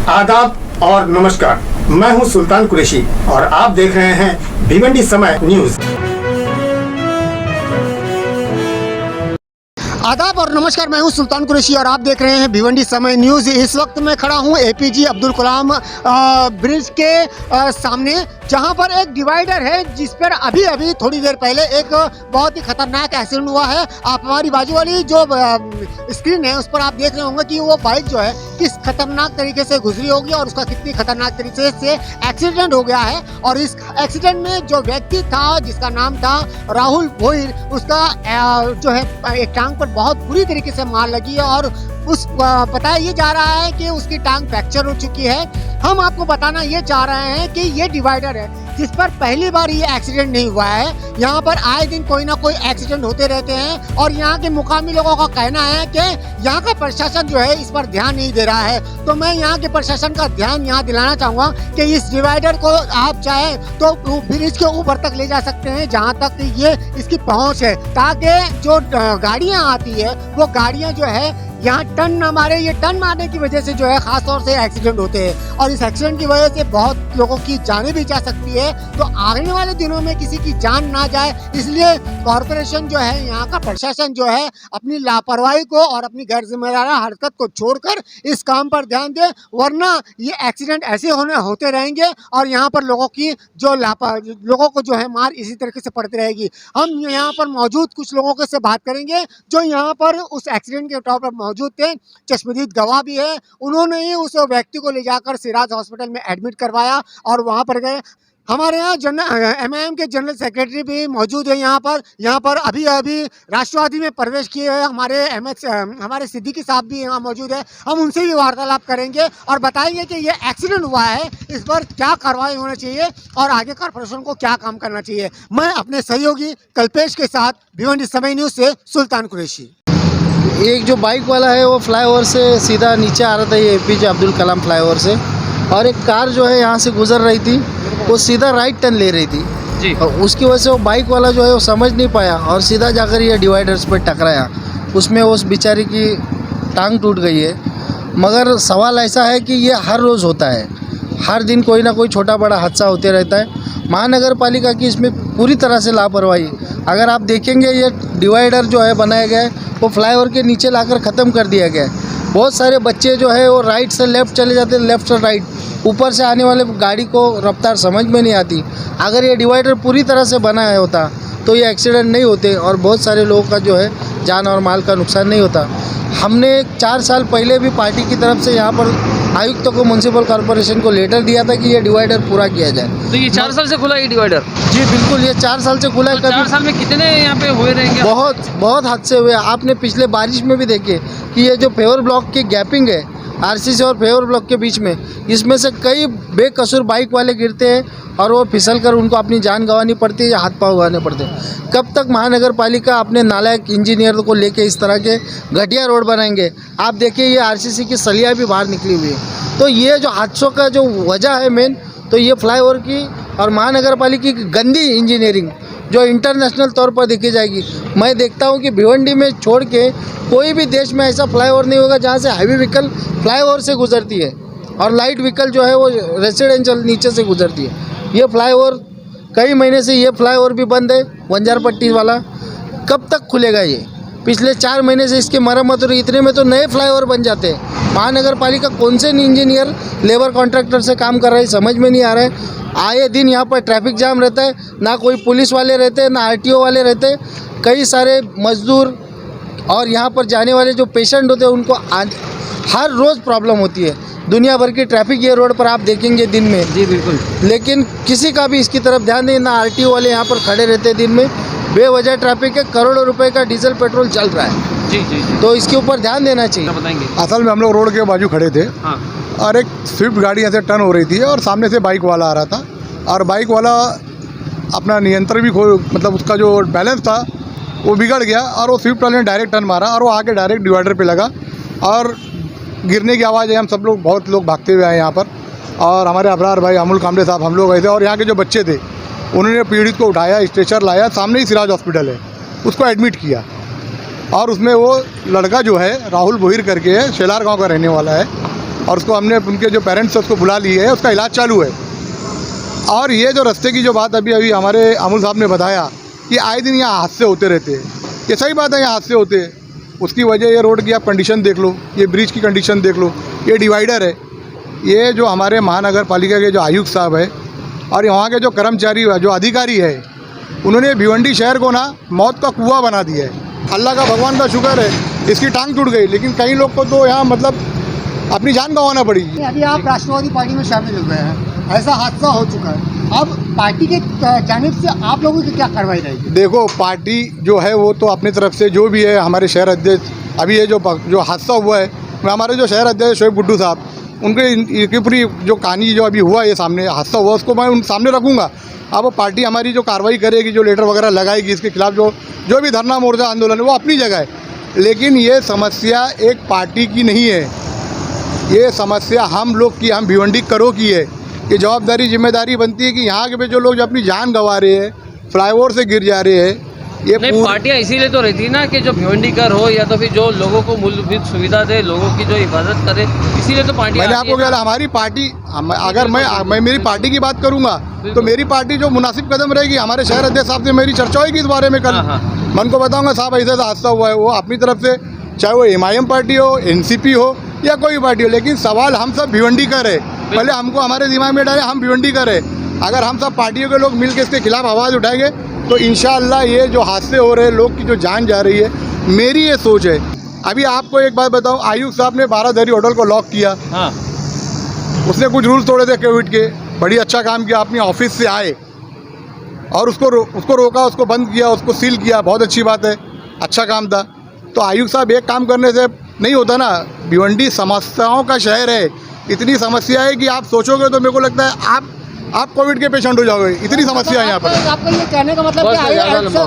आदाब और नमस्कार, मैं हूं सुल्तान कुरैशी और आप देख रहे हैं भिवंडी समय न्यूज। आदाब और नमस्कार, मैं हूं सुल्तान कुरैशी और आप देख रहे हैं भिवंडी समय न्यूज़। इस वक्त मैं खड़ा हूं एपीजे अब्दुल कलाम ब्रिज के सामने, जहां पर एक डिवाइडर है जिस पर अभी थोड़ी देर पहले एक बहुत ही खतरनाक एक्सीडेंट हुआ है। आप हमारी बाजू वाली जो स्क्रीन है उस पर आप देख रहे होंगे कि वो बाइक जो है किस खतरनाक तरीके से गुजरी होगी और उसका कितनी खतरनाक तरीके से एक्सीडेंट हो गया है। और इस एक्सीडेंट में जो व्यक्ति था जिसका नाम था राहुल भोईर, उसका जो है एक टांग पर बहुत बुरी तरीके से मार लगी है और बताया ये जा रहा है कि उसकी टांग फ्रैक्चर हो चुकी है। हम आपको बताना ये चाह रहे हैं कि ये डिवाइडर है जिस पर पहली बार ये एक्सीडेंट नहीं हुआ है। यहाँ पर आए दिन कोई ना कोई एक्सीडेंट होते रहते हैं और यहाँ के मुकामी लोगों का कहना है कि यहाँ का प्रशासन जो है इस पर ध्यान नहीं दे रहा है। तो मैं यहाँ के प्रशासन का ध्यान यहाँ दिलाना चाहूँगा कि इस डिवाइडर को आप चाहे तो ब्रिज के ऊपर तक ले जा सकते हैं जहाँ तक ये इसकी पहुँच है, ताकि जो गाड़ियाँ आती है वो गाड़ियाँ जो है यहाँ टर्न न मारे। ये टर्न मारने की वजह से जो है खास तौर से एक्सीडेंट होते हैं और इस एक्सीडेंट की वजह से बहुत लोगों की जानें भी जा सकती है। तो आने वाले दिनों में किसी की जान ना जाए, इसलिए कॉर्पोरेशन जो है, यहाँ का प्रशासन जो है अपनी लापरवाही को और अपनी गैर जिम्मेदाराना हरकत को छोड़कर इस काम पर ध्यान दे, वरना ये एक्सीडेंट ऐसे होते रहेंगे और यहाँ पर लोगों को जो है मार इसी तरीके से पड़ती रहेगी। हम यहाँ पर मौजूद कुछ लोगों से बात करेंगे जो यहाँ पर उस एक्सीडेंट के तौर पर मौजूद थे। चश्मदीद गवाह भी है, उन्होंने ही उस व्यक्ति को ले जाकर सिराज हॉस्पिटल में एडमिट करवाया और वहां पर गए। हमारे यहाँ एमआईएम के जनरल सेक्रेटरी भी मौजूद है यहाँ पर अभी राष्ट्रवादी में प्रवेश किए हैं हमारे सिद्दीकी साहब भी यहाँ मौजूद है। हम उनसे भी वार्तालाप करेंगे और बताएंगे कि ये एक्सीडेंट हुआ है, इस पर क्या कार्रवाई होना चाहिए और आगे कॉर्पोरेशन को क्या काम करना चाहिए। मैं अपने सहयोगी कल्पेश के साथ भिवंडी समय न्यूज़ से सुल्तान कुरैशी। एक जो बाइक वाला है वो फ्लाईओवर से सीधा नीचे आ रहा था, ये एपीजे अब्दुल कलाम फ्लाईओवर से, और एक कार जो है यहाँ से गुजर रही थी, वो सीधा राइट टर्न ले रही थी जी। और उसकी वजह से वो बाइक वाला जो है वो समझ नहीं पाया और सीधा जाकर ये डिवाइडर्स पर टकराया। उसमें उस बेचारी की टांग टूट गई है। मगर सवाल ऐसा है कि ये हर रोज़ होता है, हर दिन कोई ना कोई छोटा बड़ा हादसा होते रहता है। महानगर पालिका की इसमें पूरी तरह से लापरवाही। अगर आप देखेंगे ये डिवाइडर जो है बनाया गया है वो फ्लाईओवर के नीचे लाकर ख़त्म कर दिया गया है। बहुत सारे बच्चे जो है वो राइट से लेफ़्ट चले जाते हैं, लेफ़्ट से राइट, ऊपर से आने वाले गाड़ी को रफ्तार समझ में नहीं आती। अगर ये डिवाइडर पूरी तरह से बनाया होता तो ये एक्सीडेंट नहीं होते और बहुत सारे लोगों का जो है जान और माल का नुकसान नहीं होता। हमने 4 साल पहले भी पार्टी की तरफ से यहाँ पर आयुक्त को म्यूनसिपल कॉर्पोरेशन को लेटर दिया था कि ये डिवाइडर पूरा किया जाए। तो ये 4 साल से खुला ये डिवाइडर? जी बिल्कुल, ये 4 साल से खुला है। तो 4 साल में कितने यहाँ पे हुए रहेंगे? बहुत हादसे हुए। आपने पिछले बारिश में भी देखे कि ये जो फेवर ब्लॉक की गैपिंग है आरसीसी और फेवर ब्लॉक के बीच में, इसमें से कई बेकसूर बाइक वाले गिरते हैं और वो फिसल कर उनको अपनी जान गंवानी पड़ती है या हाथ पाँव गंवाने पड़ते हैं। कब तक महानगर पालिका अपने नालायक इंजीनियर को लेके इस तरह के घटिया रोड बनाएंगे? आप देखिए ये आरसीसी की सलिया भी बाहर निकली हुई है। तो ये जो हादसों का जो वजह है मेन, तो ये फ्लाईओवर की और महानगर पालिका की गंदी इंजीनियरिंग जो इंटरनेशनल तौर पर देखी जाएगी। मैं देखता हूँ कि भिवंडी में छोड़ के कोई भी देश में ऐसा फ्लाईओवर नहीं होगा जहाँ से हैवी व्हीकल फ्लाईओवर से गुजरती है और लाइट व्हीकल जो है वो रेसिडेंशियल नीचे से गुजरती है। ये फ्लाईओवर कई महीने से ये फ्लाईओवर भी बंद है, बंजार पट्टी वाला। कब तक खुलेगा ये? पिछले 4 महीने से इसकी मरम्मत हो रही, इतने में तो नए फ्लाईओवर बन जाते हैं। महानगर पालिका कौन से इंजीनियर लेबर कॉन्ट्रैक्टर से काम कर रहा है समझ में नहीं आ रहा है। आए दिन यहाँ पर ट्रैफिक जाम रहता है, ना कोई पुलिस वाले रहते हैं ना आरटीओ वाले रहते हैं। कई सारे मजदूर और यहाँ पर जाने वाले जो पेशेंट होते हैं उनको हर रोज़ प्रॉब्लम होती है। दुनिया भर की ट्रैफिक ये रोड पर आप देखेंगे दिन में। जी बिल्कुल। लेकिन किसी का भी इसकी तरफ ध्यान नहीं, ना आरटीओ वाले यहाँ पर खड़े रहते हैं दिन में। बेवजह ट्रैफिक है, करोड़ों रुपए का डीजल पेट्रोल चल रहा है। जी जी जी। तो इसके ऊपर ध्यान देना चाहिए। बताएंगे। असल में हम लोग रोड के बाजू खड़े थे। हाँ। और एक स्विफ्ट गाड़ी ऐसे टर्न हो रही थी और सामने से बाइक वाला आ रहा था और बाइक वाला अपना नियंत्रण भी मतलब उसका जो बैलेंस था वो बिगड़ गया और वो स्विफ्ट वाले ने डायरेक्ट टर्न मारा और वो आके डायरेक्ट डिवाइडर पे लगा और गिरने की आवाज़ है। हम सब लोग बहुत लोग भागते हुए आए यहाँ पर और हमारे अबरार भाई अमूल कामड़े साहब, हम लोग ऐसे और यहाँ के जो बच्चे थे उन्होंने पीड़ित को उठाया, स्ट्रेचर लाया, सामने ही सिराज हॉस्पिटल है, उसको एडमिट किया। और उसमें वो लड़का जो है राहुल भोईर करके है, शेलार गांव का रहने वाला है, और उसको हमने उनके जो पेरेंट्स हैं उसको बुला लिए है, उसका इलाज चालू है। और ये जो रास्ते की जो बात अभी हमारे अमूल साहब ने बताया कि आए दिन यहाँ हादसे होते रहते हैं, ये सही बात है, यहाँ हादसे होते हैं। उसकी वजह ये रोड की आप कंडीशन देख लो, ये ब्रिज की कंडीशन देख लो, ये डिवाइडर है, ये जो हमारे महानगर पालिका के जो आयुक्त साहब है और वहाँ के जो कर्मचारी जो अधिकारी है, उन्होंने भिवंडी शहर को ना मौत का कुआं बना दिया है। अल्लाह का भगवान का शुक्र है इसकी टांग टूट गई, लेकिन कई लोग को तो यहाँ मतलब अपनी जान गंवाना पड़ी। अभी आप राष्ट्रवादी पार्टी में शामिल हो गए हैं, ऐसा हादसा हो चुका है, अब पार्टी के जानिब से आप लोगों की क्या कार्रवाई रहेगी? देखो, पार्टी जो है वो तो अपनी तरफ से जो भी है, हमारे शहर अध्यक्ष, अभी ये जो हादसा हुआ है, हमारे जो शहर अध्यक्ष शोएब गुड्डू साहब, उनके पूरी जो कहानी जो अभी हुआ, ये सामने हादसा हुआ, उसको मैं उन सामने रखूँगा। अब पार्टी हमारी जो कार्रवाई करेगी, जो लेटर वगैरह लगाएगी, इसके खिलाफ जो भी धरना मोर्चा आंदोलन है वो अपनी जगह है, लेकिन ये समस्या एक पार्टी की नहीं है, ये समस्या हम लोग की, हम भिवंडी करो की है। ये जवाबदारी जिम्मेदारी बनती है कि यहाँ के जो लोग जो अपनी जान गंवा रहे हैं, फ्लाईओवर से गिर जा रहे हैं, ये नहीं, पार्टियां इसीलिए तो रहती है ना कि जो भिवंडीकर हो या तो फिर जो लोगों को मूलभूत सुविधा दे, लोगों की जो हिफाजत करे, इसीलिए तो पार्टी। मैंने आपको कहा हमारी पार्टी, अगर मैं मेरी पार्टी की बात करूंगा तो मेरी पार्टी जो मुनासिब कदम रहेगी, हमारे शहर अध्यक्ष साहब से मेरी चर्चा होगी इस बारे में कल। मैं उनको बताऊंगा साहब ऐसा हादसा हुआ है, वो अपनी तरफ से, चाहे वो MIM पार्टी हो, NCP हो या कोई पार्टी हो, लेकिन सवाल हम सब भिवंडी का है। पहले हमको हमारे दिमाग में डाले हम भिवंडी का है। अगर हम सब पार्टियों के लोग मिलकर इसके खिलाफ आवाज़ उठाएंगे तो इंशाअल्लाह ये जो हादसे हो रहे हैं, लोग की जो जान जा रही है, मेरी ये सोच है। अभी आपको एक बात बताऊं, आयुक्त साहब ने 12 दरी होटल को लॉक किया। हाँ। उसने कुछ रूल्स तोड़े थे कोविड के, बड़ी अच्छा काम किया, अपनी ऑफिस से आए और उसको रोका, उसको बंद किया, उसको सील किया, बहुत अच्छी बात है, अच्छा काम था। तो आयुक्त साहब एक काम करने से नहीं होता ना, भिवंडी समस्याओं का शहर है, इतनी समस्या है कि आप सोचोगे तो मेरे को लगता है आप कोविड के पेशेंट हो जाओगे, इतनी समस्या है यहाँ पर। आपका ये कहने का मतलब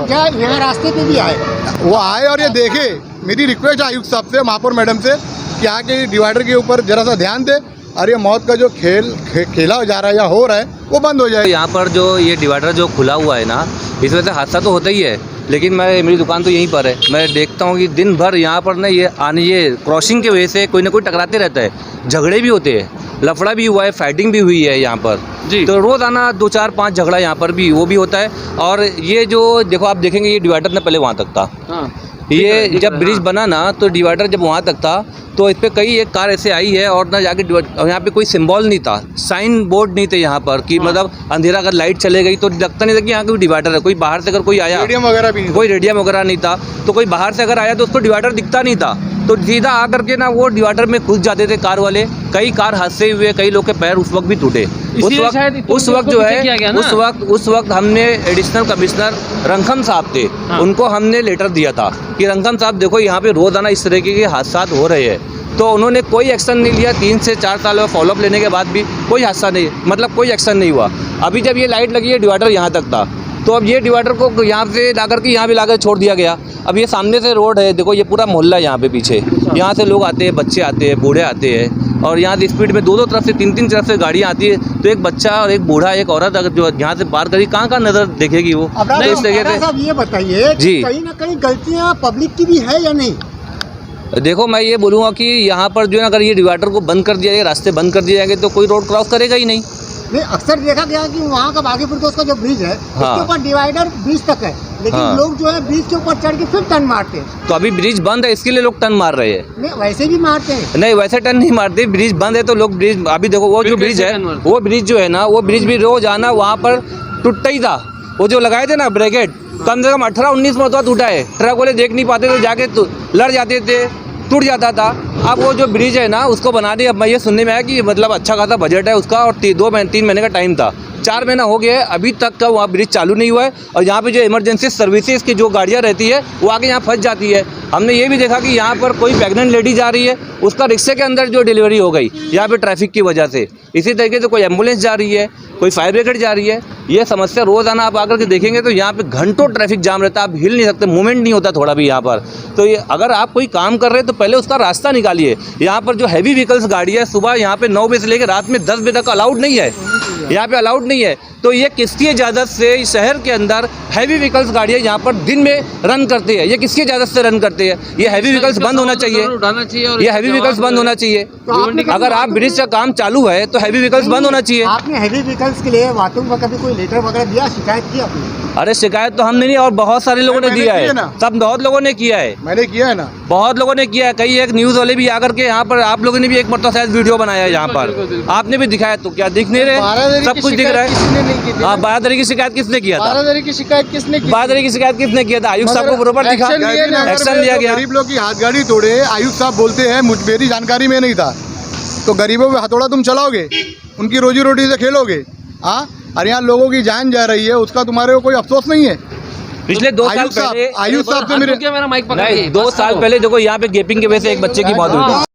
कि यहाँ रास्ते पे भी आए, वो आए और ये देखे। मेरी रिक्वेस्ट है आयुक्त साहब से, महापौर मैडम से, कि यहाँ के डिवाइडर के ऊपर जरा सा ध्यान दे और ये मौत का जो खेला जा रहा है या हो रहा है वो बंद हो जाए। यहाँ पर जो ये डिवाइडर जो खुला हुआ है ना, इस वजह से हादसा तो होता ही है, लेकिन मेरी दुकान तो यहीं पर है। मैं देखता हूँ कि दिन भर यहाँ पर ना ये क्रॉसिंग की वजह से कोई ना कोई टकराते रहता है, झगड़े भी होते हैं, लफड़ा भी हुआ है, फाइटिंग भी हुई है यहाँ पर जी। तो रोज़ाना 2 4 5 झगड़ा यहाँ पर भी वो भी होता है। और ये जो देखो, आप देखेंगे ये डिवाइडर ना पहले वहाँ तक था। हाँ। ये जब ब्रिज बना ना, तो डिवाइडर जब वहाँ तक था तो इस पर कई एक कार ऐसे आई है और ना जाके यहाँ पे कोई सिंबल नहीं था, साइन बोर्ड नहीं थे यहाँ पर कि मतलब अंधेरा अगर लाइट चले गई तो लगता नहीं था कि यहाँ कोई डिवाइडर है। कोई बाहर से अगर कोई आया, रेडियम वगैरह भी नहीं, कोई रेडियम वगैरह नहीं था, तो कोई बाहर से अगर आया तो उसको डिवाइडर दिखता नहीं था, तो सीधा आकर के ना वो डिवाइडर में घुस जाते थे कार वाले। कई कार हादसे हुए, कई लोग के पैर उस वक्त भी टूटे। उस वक्त जो है उस वक्त हमने एडिशनल कमिश्नर रंखम साहब थे, उनको हमने लेटर दिया था कि रंखम साहब देखो यहाँ पे रोज़ाना इस तरीके के हादसा हो रहे हैं, तो उन्होंने कोई एक्शन नहीं लिया। 3 से 4 साल में फॉलोअप लेने के बाद भी कोई हादसा नहीं, मतलब कोई एक्शन नहीं हुआ। अभी जब ये लाइट लगी है, डिवाइडर यहाँ तक था, तो अब ये डिवाइडर को यहाँ से ला करके यहाँ भी ला कर छोड़ दिया गया। अब ये सामने से रोड है, देखो ये पूरा मोहल्ला है यहाँ पे पीछे, यहाँ से लोग आते हैं, बच्चे आते हैं, बूढ़े आते हैं, और यहाँ से स्पीड में 2 तरफ से 3 तरफ से गाड़ियाँ आती है, तो एक बच्चा और एक बूढ़ा, एक औरत अगर जो यहाँ से पार करी, कहाँ नज़र देखेगी वो। इस तरीके से ये बताइए जी, कहीं ना कहीं गलतियाँ पब्लिक की भी है या नहीं? देखो, मैं ये बोलूँगा कि यहाँ पर जो है, अगर ये डिवाइडर को बंद कर दिया जाए, रास्ते बंद कर दिए जाएंगे, तो कोई रोड क्रॉस करेगा ही नहीं। अक्सर देखा गया कि वहाँ का बागीपुर का जो ब्रिज है, उसके ऊपर डिवाइडर ब्रिज तक है, लेकिन लोग जो है ब्रिज के ऊपर चढ़ के फिर टर्न मारते हैं। तो अभी ब्रिज बंद है, इसके लिए लोग टर्न मार रहे हैं। नहीं, वैसे भी मारते हैं। नहीं, वैसे टर्न नहीं मारते, ब्रिज बंद है तो लोग ब्रिज, अभी देखो वो जो ब्रिज है, वो ब्रिज जो है ना, वो ब्रिज भी रोज आना वहाँ पर टूटता ही था। वो जो लगाए थे ना ब्रेकेट, कम से कम 18-19 मरतबा टूटा है। ट्रक वाले देख नहीं पाते थे, जाके लड़ जाते थे, टूट जाता था। अब वो जो ब्रिज है ना, उसको बना दिया। अब मैं ये सुनने में आया कि मतलब अच्छा खासा बजट है उसका, और 3 महीने का टाइम था, 4 महीना हो गया है, अभी तक का वहाँ ब्रिज चालू नहीं हुआ है। और यहाँ पे जो इमरजेंसी सर्विसेज की जो गाड़ियाँ रहती है, वो आके यहाँ फंस जाती है। हमने ये भी देखा कि यहाँ पर कोई प्रेग्नेंट लेडी जा रही है, उसका रिक्शे के अंदर जो डिलीवरी हो गई यहाँ पे ट्रैफिक की वजह से। इसी तरीके से कोई एम्बुलेंस जा रही है, कोई फायर ब्रिगेड जा रही है। ये समस्या रोज़ाना आप आकर के देखेंगे तो यहाँ पे घंटों ट्रैफिक जाम रहता है, आप हिल नहीं सकते, मूवमेंट नहीं होता थोड़ा भी यहाँ पर। तो ये अगर आप कोई काम कर रहे हैं तो पहले उसका रास्ता निकालिए। यहाँ पर जो हैवी व्हीकल्स गाड़ी है, सुबह यहाँ पे 9 बजे से लेकर रात में 10 बजे तक अलाउड नहीं है। यहाँ पे अलाउड नहीं है। तो ये किसकी इजाज़त से इस शहर के अंदर हैवी व्हीकल्स गाड़ियाँ यहाँ पर दिन में रन करते हैं? ये किसकी इजाज़त से रन करते हैं? ये हैवी व्हीकल्स बंद होना चाहिए, उठाना चाहिए और ये हैवी व्हीकल्स बंद होना चाहिए। आपने अगर आप ब्रिज का काम चालू है तो हैवी व्हीकल्स बंद होना चाहिए। आपने हैवी व्हीकल्स के लिए वातुम में कभी कोई लेटर वगैरह दिया, शिकायत की आपने? अरे शिकायत तो हमने नहीं, और बहुत सारे लोगों ने मैंने दिया की है, है ना। सब बहुत लोगों ने किया है, मैंने किया है ना। बहुत लोगों ने किया है। कई एक न्यूज़ वाले भी आकर के यहाँ पर, आप लोगों ने भी एक मरतबा शायद वीडियो बनाया है यहाँ पर, आपने भी दिखाया, तो क्या दिख नहीं रहे? बारादरी सब की कुछ दिख शिकायत रहा किसी ने नहीं है। की थी हाँ, ना? बारादरी की शिकायत किसने किया था? बारादरी की शिकायत किसने की? बारादरी की शिकायत किसने किया था? आयुक्त साहब को बरोबर दिखा, एक्शन लिए ना। एक्शन लिया गया। गरीब लोग की हाथ गाड़ी तोड़े, आयुक्त साहब बोलते हैं मुझ मेरी जानकारी में नहीं था। तो गरीबों पे हथौड़ा तुम चलाओगे, उनकी रोजी रोटी से खेलोगे, हाँ? और यहाँ लोगों की जान जा रही है, उसका तुम्हारे को कोई अफसोस नहीं है। पिछले 2 साल आयुक्त पहले, साहब से मेरे मेरा माइक पकड़ नहीं, 2 साल पहले देखो यहाँ पे गैपिंग की वजह से एक बच्चे की मौत हुई थी।